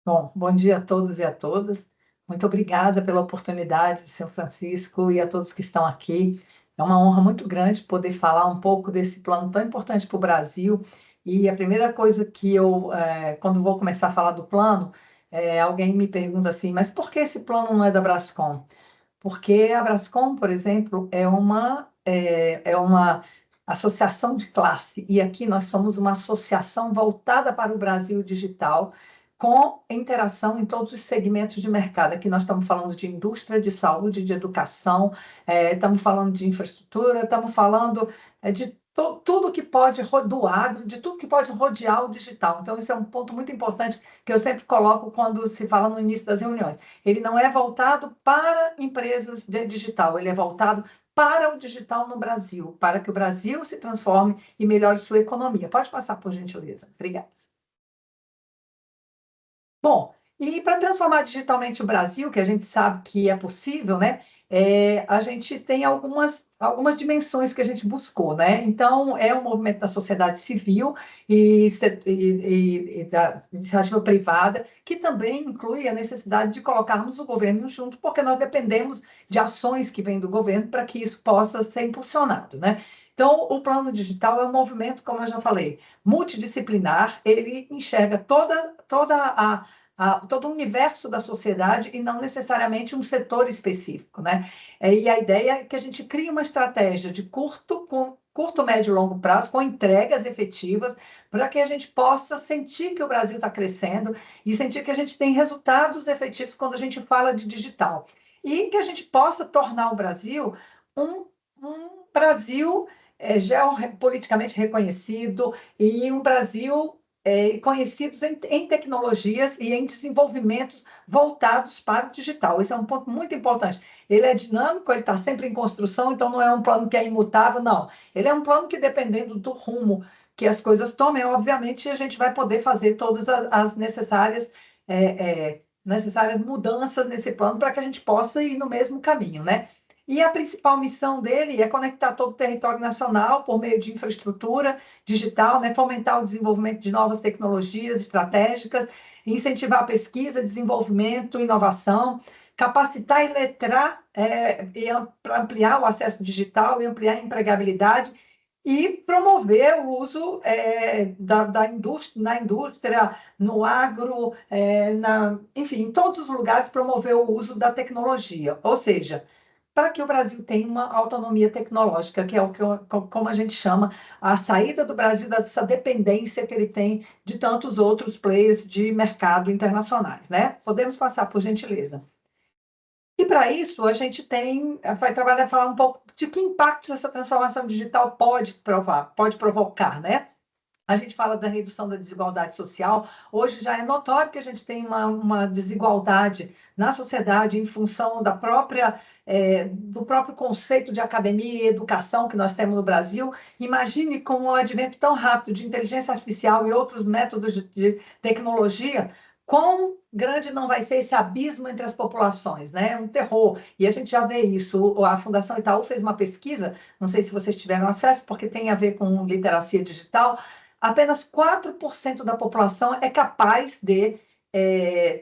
Bom, bom dia a todos e a todas. Muito obrigada pela oportunidade, São Francisco, e a todos que estão aqui. É uma honra muito grande poder falar um pouco desse plano tão importante para o Brasil. E a primeira coisa que quando vou começar a falar do plano, alguém me pergunta assim, mas por que esse plano não é da Brascom? Porque a Brascom, por exemplo, é uma associação de classe, e aqui nós somos uma associação voltada para o Brasil digital, com interação em todos os segmentos de mercado. Aqui nós estamos falando de indústria, de saúde, de educação, estamos falando de infraestrutura, estamos falando de tudo que pode, do agro, de tudo que pode rodear o digital. Então, isso é um ponto muito importante que eu sempre coloco quando se fala no início das reuniões. Ele não é voltado para empresas de digital, ele é voltado para o digital no Brasil, para que o Brasil se transforme e melhore sua economia. Pode passar, por gentileza. Obrigada. Bom, e para transformar digitalmente o Brasil, que a gente sabe que é possível, né? A gente tem algumas dimensões que a gente buscou, né? Então, é um movimento da sociedade civil e da iniciativa privada, que também inclui a necessidade de colocarmos o governo junto, porque nós dependemos de ações que vêm do governo para que isso possa ser impulsionado, né? Então, o plano digital é um movimento, como eu já falei, multidisciplinar, ele enxerga todo o universo da sociedade e não necessariamente um setor específico, né? E a ideia é que a gente crie uma estratégia de curto, médio e longo prazo, com entregas efetivas, para que a gente possa sentir que o Brasil está crescendo e sentir que a gente tem resultados efetivos quando a gente fala de digital. E que a gente possa tornar o Brasil um Brasil geopoliticamente reconhecido e um Brasil conhecidos em tecnologias e em desenvolvimentos voltados para o digital. Esse é um ponto muito importante. Ele é dinâmico, ele está sempre em construção, então não é um plano que é imutável, não. Ele é um plano que, dependendo do rumo que as coisas tomem, obviamente a gente vai poder fazer todas as necessárias mudanças nesse plano para que a gente possa ir no mesmo caminho, né? E a principal missão dele é conectar todo o território nacional por meio de infraestrutura digital, né? Fomentar o desenvolvimento de novas tecnologias estratégicas, incentivar a pesquisa, desenvolvimento, inovação, capacitar e letrar para ampliar o acesso digital e ampliar a empregabilidade e promover o uso da indústria, na indústria, no agro, enfim, em todos os lugares promover o uso da tecnologia. Ou seja, para que o Brasil tenha uma autonomia tecnológica, que é como a gente chama, a saída do Brasil dessa dependência que ele tem de tantos outros players de mercado internacionais, né? Podemos passar, por gentileza. E para isso, a gente vai trabalhar, falar um pouco de que impactos essa transformação digital pode provocar, né? A gente fala da redução da desigualdade social. Hoje já é notório que a gente tem uma desigualdade na sociedade em função do próprio conceito de academia e educação que nós temos no Brasil. Imagine com o advento tão rápido de inteligência artificial e outros métodos de tecnologia, quão grande não vai ser esse abismo entre as populações, né? É um terror. E a gente já vê isso. A Fundação Itaú fez uma pesquisa, não sei se vocês tiveram acesso, porque tem a ver com literacia digital. Apenas 4% da população é capaz de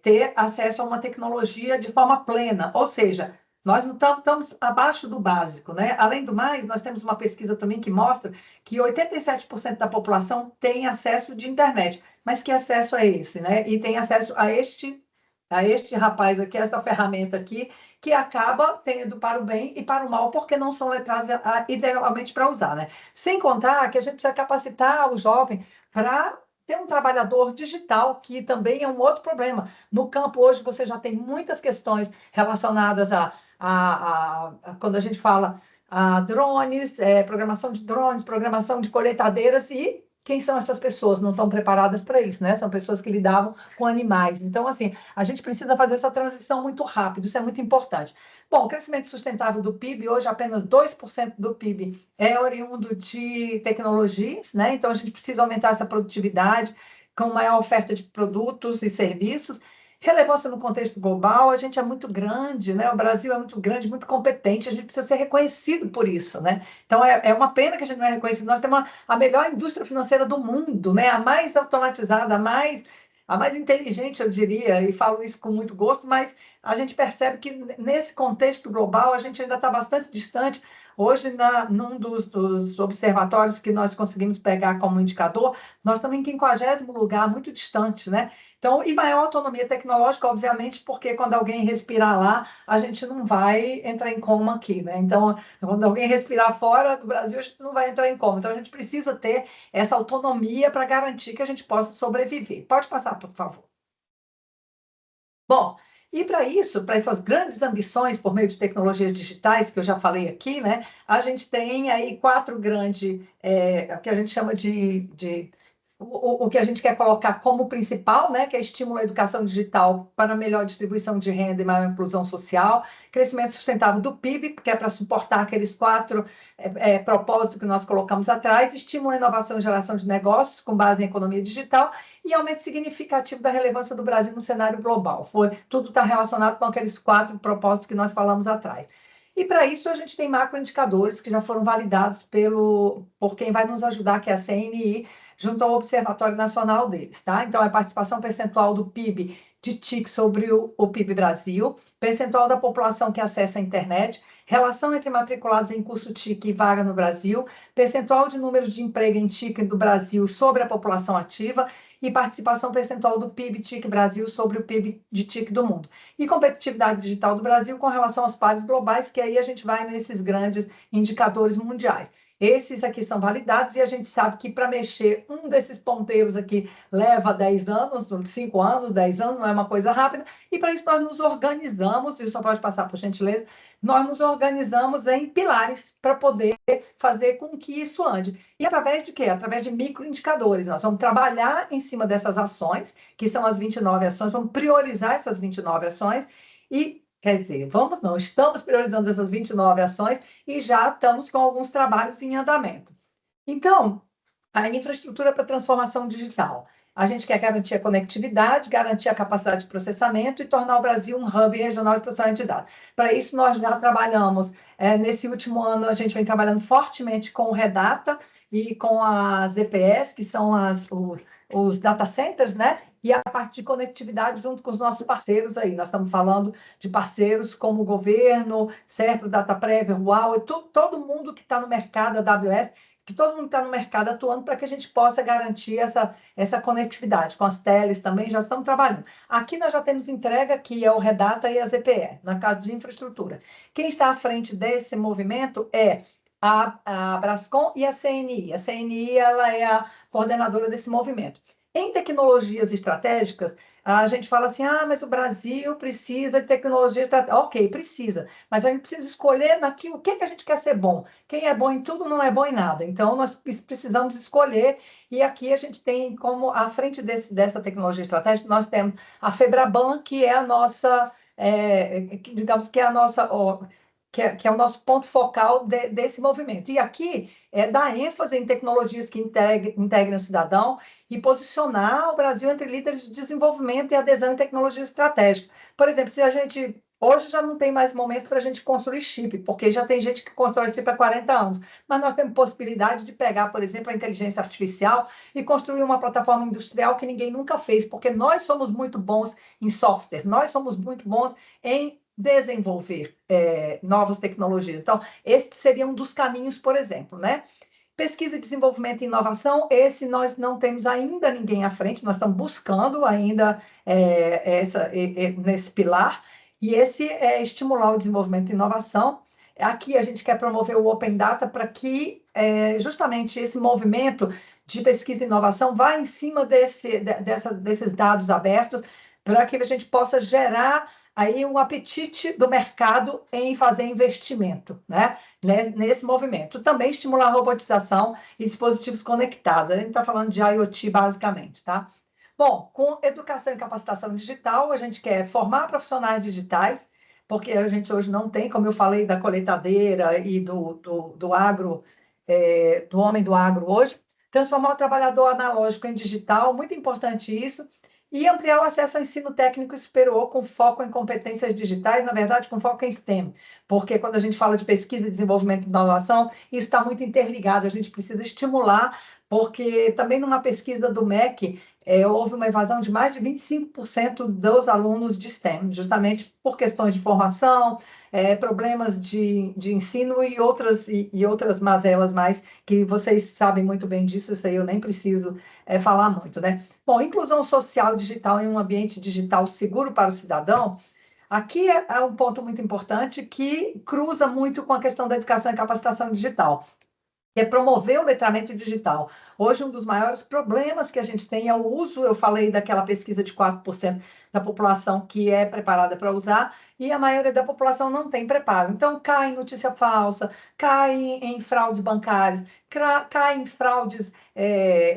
ter acesso a uma tecnologia de forma plena, ou seja, nós não estamos abaixo do básico, né? Além do mais, nós temos uma pesquisa também que mostra que 87% da população tem acesso de internet. Mas que acesso é esse, né? E tem acesso a este rapaz aqui, essa ferramenta aqui, que acaba tendo para o bem e para o mal, porque não são letrados idealmente para usar, né? Sem contar que a gente precisa capacitar o jovem para ter um trabalhador digital, que também é um outro problema. No campo, hoje, você já tem muitas questões relacionadas quando a gente fala a drones, programação de drones, programação de colheitadeiras, e quem são essas pessoas? Não estão preparadas para isso, né? São pessoas que lidavam com animais. Então, assim, a gente precisa fazer essa transição muito rápido, isso é muito importante. Bom, o crescimento sustentável do PIB, hoje apenas 2% do PIB é oriundo de tecnologias, né? Então, a gente precisa aumentar essa produtividade com maior oferta de produtos e serviços. Relevância no contexto global, a gente é muito grande, né? O Brasil é muito grande, muito competente, a gente precisa ser reconhecido por isso, né? Então, é uma pena que a gente não é reconhecido. Nós temos a melhor indústria financeira do mundo, né? A mais automatizada, a mais a mais inteligente, eu diria, e falo isso com muito gosto, mas a gente percebe que nesse contexto global a gente ainda está bastante distante. Hoje, num dos observatórios que nós conseguimos pegar como indicador, nós estamos em 50º lugar, muito distante, né? Então, e maior autonomia tecnológica, obviamente, porque quando alguém respirar lá, a gente não vai entrar em coma aqui, né? Então, quando alguém respirar fora do Brasil, a gente não vai entrar em coma. Então, a gente precisa ter essa autonomia para garantir que a gente possa sobreviver. Pode passar, por favor. Bom, e para isso, para essas grandes ambições por meio de tecnologias digitais, que eu já falei aqui, né, a gente tem aí 4 grandes, o que a gente chama o que a gente quer colocar como principal, né, que é estímulo à educação digital para melhor distribuição de renda e maior inclusão social, crescimento sustentável do PIB, que é para suportar aqueles 4 propósitos que nós colocamos atrás, estímulo à inovação e geração de negócios com base em economia digital e aumento significativo da relevância do Brasil no cenário global. Tudo está relacionado com aqueles 4 propósitos que nós falamos atrás. E para isso a gente tem macroindicadores que já foram validados por quem vai nos ajudar, que é a CNI, junto ao Observatório Nacional deles, tá? Então, é a participação percentual do PIB de TIC sobre o PIB Brasil, percentual da população que acessa a internet, relação entre matriculados em curso TIC e vaga no Brasil, percentual de números de emprego em TIC do Brasil sobre a população ativa e participação percentual do PIB TIC Brasil sobre o PIB de TIC do mundo. E competitividade digital do Brasil com relação aos pares globais, que aí a gente vai nesses grandes indicadores mundiais. Esses aqui são validados e a gente sabe que para mexer um desses ponteiros aqui leva 10 anos, 5 anos, 10 anos, não é uma coisa rápida, e para isso nós nos organizamos, e só pode passar por gentileza, nós nos organizamos em pilares para poder fazer com que isso ande. E através de quê? Através de microindicadores. Nós vamos trabalhar em cima dessas ações, que são as 29 ações, vamos priorizar essas 29 ações e quer dizer, estamos priorizando essas 29 ações e já estamos com alguns trabalhos em andamento. Então, a infraestrutura para transformação digital. A gente quer garantir a conectividade, garantir a capacidade de processamento e tornar o Brasil um hub regional de processamento de dados. Para isso, nós já trabalhamos, nesse último ano, a gente vem trabalhando fortemente com o Redata e com as EPS, que são os data centers, né? E a parte de conectividade junto com os nossos parceiros aí. Nós estamos falando de parceiros como o governo, Serpro, Dataprev, Huawei, todo mundo que está no mercado, AWS, que todo mundo está no mercado atuando para que a gente possa garantir essa conectividade. Com as teles também já estamos trabalhando. Aqui nós já temos entrega, que é o Redata e a ZPE, na casa de infraestrutura. Quem está à frente desse movimento é a Brascom e a CNI. A CNI ela é a coordenadora desse movimento. Em tecnologias estratégicas, a gente fala assim, mas o Brasil precisa de tecnologia estratégica. Ok, precisa, mas a gente precisa escolher naquilo, o que a gente quer ser bom. Quem é bom em tudo não é bom em nada. Então, nós precisamos escolher, e aqui a gente tem como, à frente dessa tecnologia estratégica, nós temos a Febraban, que é a nossa, digamos que é a nossa... que é o nosso ponto focal desse movimento. E aqui é dar ênfase em tecnologias que integrem o cidadão e posicionar o Brasil entre líderes de desenvolvimento e adesão em tecnologia estratégica. Por exemplo, se a gente... Hoje já não tem mais momento para a gente construir chip, porque já tem gente que constrói chip há 40 anos. Mas nós temos possibilidade de pegar, por exemplo, a inteligência artificial e construir uma plataforma industrial que ninguém nunca fez, porque nós somos muito bons em software, nós somos muito bons em desenvolver novas tecnologias. Então, esse seria um dos caminhos, por exemplo, né? Pesquisa, desenvolvimento e inovação, esse nós não temos ainda ninguém à frente, nós estamos buscando ainda nesse pilar, e esse é estimular o desenvolvimento e inovação. Aqui a gente quer promover o Open Data para que justamente esse movimento de pesquisa e inovação vá em cima desses dados abertos, para que a gente possa gerar aí um apetite do mercado em fazer investimento, né? Nesse movimento. Também estimular a robotização e dispositivos conectados. A gente está falando de IoT, basicamente, tá? Bom, com educação e capacitação digital, a gente quer formar profissionais digitais, porque a gente hoje não tem, como eu falei, da colheitadeira e do agro, do homem do agro hoje, transformar o trabalhador analógico em digital, muito importante isso, e ampliar o acesso ao ensino técnico superior com foco em competências digitais, na verdade, com foco em STEM, porque quando a gente fala de pesquisa, desenvolvimento e inovação, isso está muito interligado, a gente precisa estimular, porque também numa pesquisa do MEC, houve uma evasão de mais de 25% dos alunos de STEM, justamente por questões de formação, problemas de ensino e outras mazelas mais, que vocês sabem muito bem disso, isso aí eu nem preciso falar muito, né? Bom, inclusão social digital em um ambiente digital seguro para o cidadão. Aqui é um ponto muito importante que cruza muito com a questão da educação e capacitação digital, que é promover o letramento digital. Hoje, um dos maiores problemas que a gente tem é o uso, eu falei daquela pesquisa de 4% da população que é preparada para usar, e a maioria da população não tem preparo. Então, cai em notícia falsa, cai em fraudes bancárias, cai em fraudes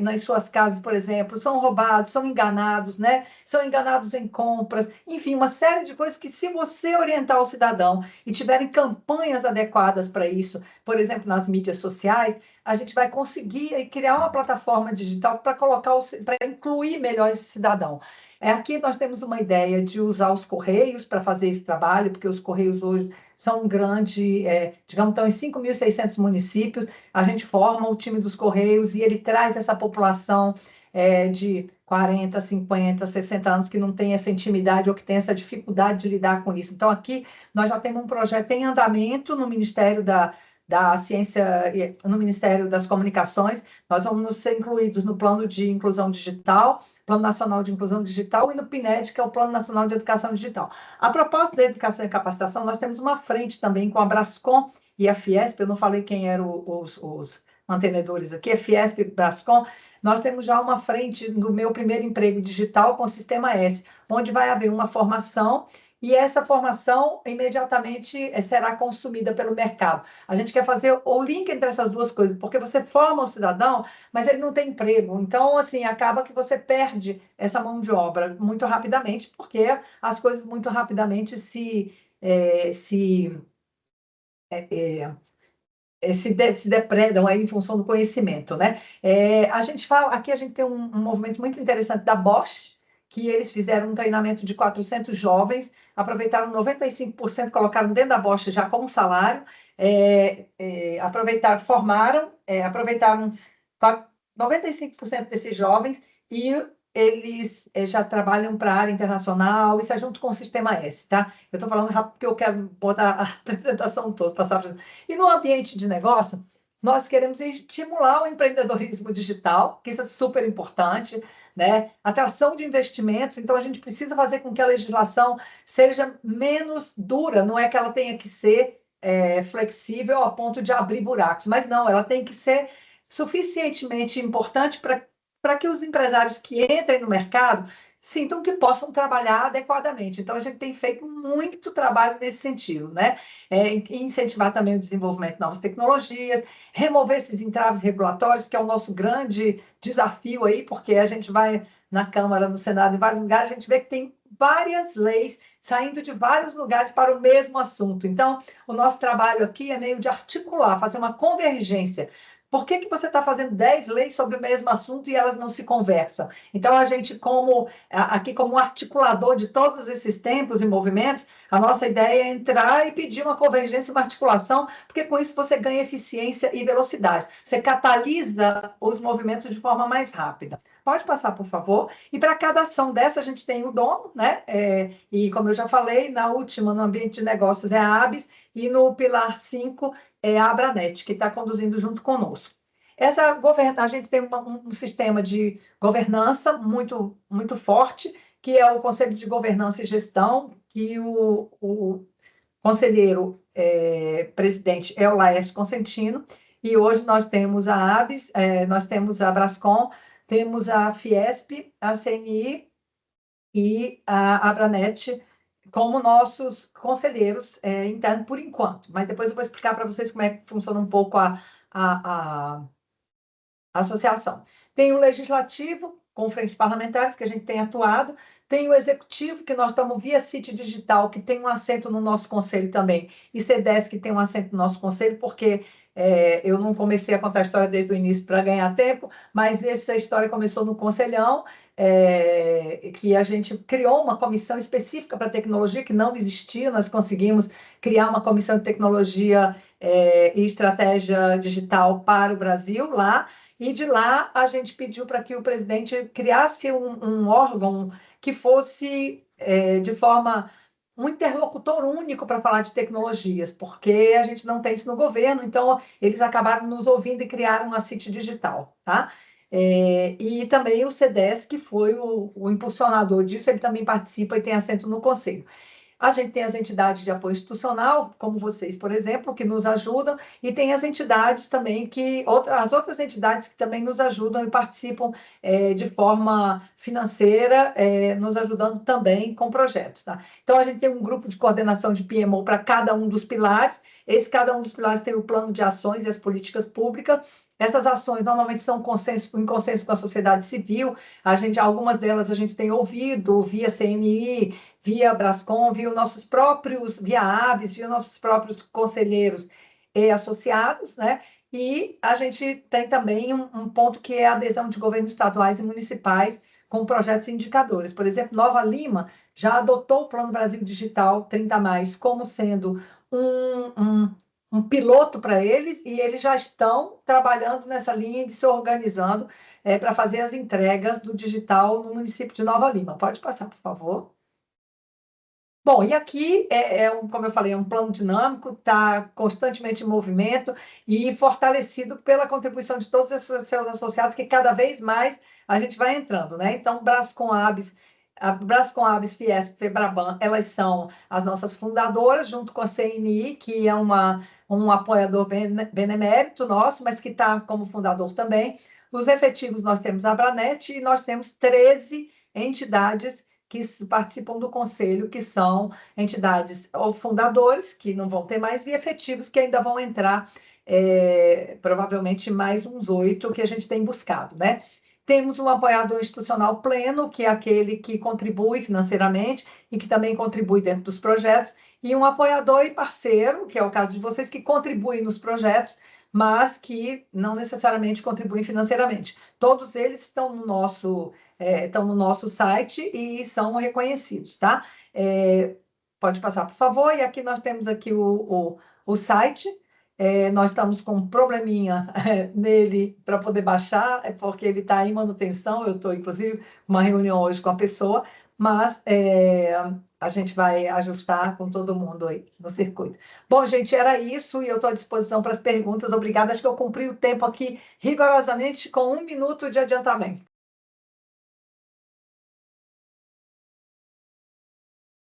nas suas casas, por exemplo, são roubados, são enganados, né? São enganados em compras, enfim, uma série de coisas que, se você orientar o cidadão e tiverem campanhas adequadas para isso, por exemplo, nas mídias sociais, a gente vai conseguir criar uma plataforma digital para incluir melhor esse cidadão. Aqui nós temos uma ideia de usar os Correios para fazer esse trabalho, porque os Correios hoje são um grande, digamos, estão em 5.600 municípios, a gente forma o time dos Correios e ele traz essa população de 40, 50, 60 anos que não tem essa intimidade ou que tem essa dificuldade de lidar com isso. Então, aqui nós já temos um projeto em andamento no Ministério da Ciência, no Ministério das Comunicações, nós vamos ser incluídos no Plano de Inclusão Digital, Plano Nacional de Inclusão Digital, e no PNED, que é o Plano Nacional de Educação Digital. A propósito da educação e capacitação, nós temos uma frente também com a Brascom e a Fiesp, eu não falei quem eram os mantenedores aqui, a Fiesp e Brascom, nós temos já uma frente do meu primeiro emprego digital com o Sistema S, onde vai haver uma formação e essa formação imediatamente será consumida pelo mercado. A gente quer fazer o link entre essas duas coisas, porque você forma o cidadão, mas ele não tem emprego. Então, assim, acaba que você perde essa mão de obra muito rapidamente, porque as coisas muito rapidamente se depredam aí em função do conhecimento, né? A gente fala, aqui a gente tem um movimento muito interessante da Bosch, que eles fizeram um treinamento de 400 jovens, aproveitaram 95%, colocaram dentro da Bosch já como salário, formaram, aproveitaram 95% desses jovens e eles já trabalham para a área internacional, isso é junto com o Sistema S, tá? Eu estou falando rápido porque eu quero botar a apresentação toda, passar para... E no ambiente de negócio, nós queremos estimular o empreendedorismo digital, que isso é super importante, né? Atração de investimentos, então a gente precisa fazer com que a legislação seja menos dura, não é que ela tenha que ser flexível a ponto de abrir buracos, mas não, ela tem que ser suficientemente importante para que os empresários que entrem no mercado sintam que possam trabalhar adequadamente. Então, a gente tem feito muito trabalho nesse sentido, né? Incentivar também o desenvolvimento de novas tecnologias, remover esses entraves regulatórios, que é o nosso grande desafio aí, porque a gente vai na Câmara, no Senado, em vários lugares, a gente vê que tem várias leis saindo de vários lugares para o mesmo assunto. Então, o nosso trabalho aqui é meio de articular, fazer uma convergência. Por que você está fazendo 10 leis sobre o mesmo assunto e elas não se conversam? Então, a gente, aqui como articulador de todos esses tempos e movimentos, a nossa ideia é entrar e pedir uma convergência, uma articulação, porque com isso você ganha eficiência e velocidade. Você catalisa os movimentos de forma mais rápida. Pode passar, por favor. E para cada ação dessa, a gente tem o dono, né? E como eu já falei, na última, no ambiente de negócios, é a ABS, e no pilar 5 é a Abranet, que está conduzindo junto conosco. A gente tem um sistema de governança muito, muito forte, que é o Conselho de Governança e Gestão, que o conselheiro presidente é o Laércio Consentino, e hoje nós temos a ABS, nós temos a Brascom, temos a Fiesp, a CNI e a Abranet como nossos conselheiros internos, por enquanto. Mas depois eu vou explicar para vocês como é que funciona um pouco a associação. Tem o legislativo, com frentes parlamentares, que a gente tem atuado, tem o executivo, que nós estamos via City Digital, que tem um assento no nosso conselho também, e CDES, que tem um assento no nosso conselho, porque eu não comecei a contar a história desde o início para ganhar tempo, mas essa história começou no Conselhão, que a gente criou uma comissão específica para tecnologia, que não existia, nós conseguimos criar uma comissão de tecnologia e estratégia digital para o Brasil lá, e de lá a gente pediu para que o presidente criasse um órgão que fosse, de forma, um interlocutor único para falar de tecnologias, porque a gente não tem isso no governo, então eles acabaram nos ouvindo e criaram a CIT Digital, tá? E também o CDES, que foi o impulsionador disso, ele também participa e tem assento no conselho. A gente tem as entidades de apoio institucional, como vocês, por exemplo, que nos ajudam, e tem as entidades também as outras entidades que também nos ajudam e participam de forma financeira, nos ajudando também com projetos, tá? Então, a gente tem um grupo de coordenação de PMO para cada um dos pilares, cada um dos pilares tem o plano de ações e as políticas públicas. Essas ações normalmente são em consenso com a sociedade civil, algumas delas a gente tem ouvido via CNI, via Brascom, via ABS, via nossos próprios conselheiros e associados, né? E a gente tem também um ponto que é a adesão de governos estaduais e municipais com projetos e indicadores. Por exemplo, Nova Lima já adotou o Plano Brasil Digital 30+, como sendo um piloto para eles, e eles já estão trabalhando nessa linha de se organizando para fazer as entregas do digital no município de Nova Lima. Pode passar, por favor. Bom, e aqui como eu falei, é um plano dinâmico, está constantemente em movimento e fortalecido pela contribuição de todos esses seus associados, que cada vez mais a gente vai entrando, né? Então, Brascom, ABS, Fiesp, Febraban, elas são as nossas fundadoras, junto com a CNI, que é um apoiador benemérito nosso, mas que está como fundador também. Os efetivos, nós temos a Abranet e nós temos 13 entidades que participam do conselho, que são entidades ou fundadores, que não vão ter mais, e efetivos, que ainda vão entrar, provavelmente mais uns 8 que a gente tem buscado, né? Temos um apoiador institucional pleno, que é aquele que contribui financeiramente e que também contribui dentro dos projetos, e um apoiador e parceiro, que é o caso de vocês, que contribuem nos projetos, mas que não necessariamente contribuem financeiramente. Todos eles estão no nosso site e são reconhecidos, tá? Pode passar, por favor. E aqui nós temos aqui o site. Nós estamos com um probleminha nele para poder baixar, porque ele está em manutenção. Eu estou, inclusive, uma reunião hoje com a pessoa, mas a gente vai ajustar com todo mundo aí no circuito. Bom, gente, era isso, e eu estou à disposição para as perguntas. Obrigada. Acho que eu cumpri o tempo aqui rigorosamente com 1 minuto de adiantamento.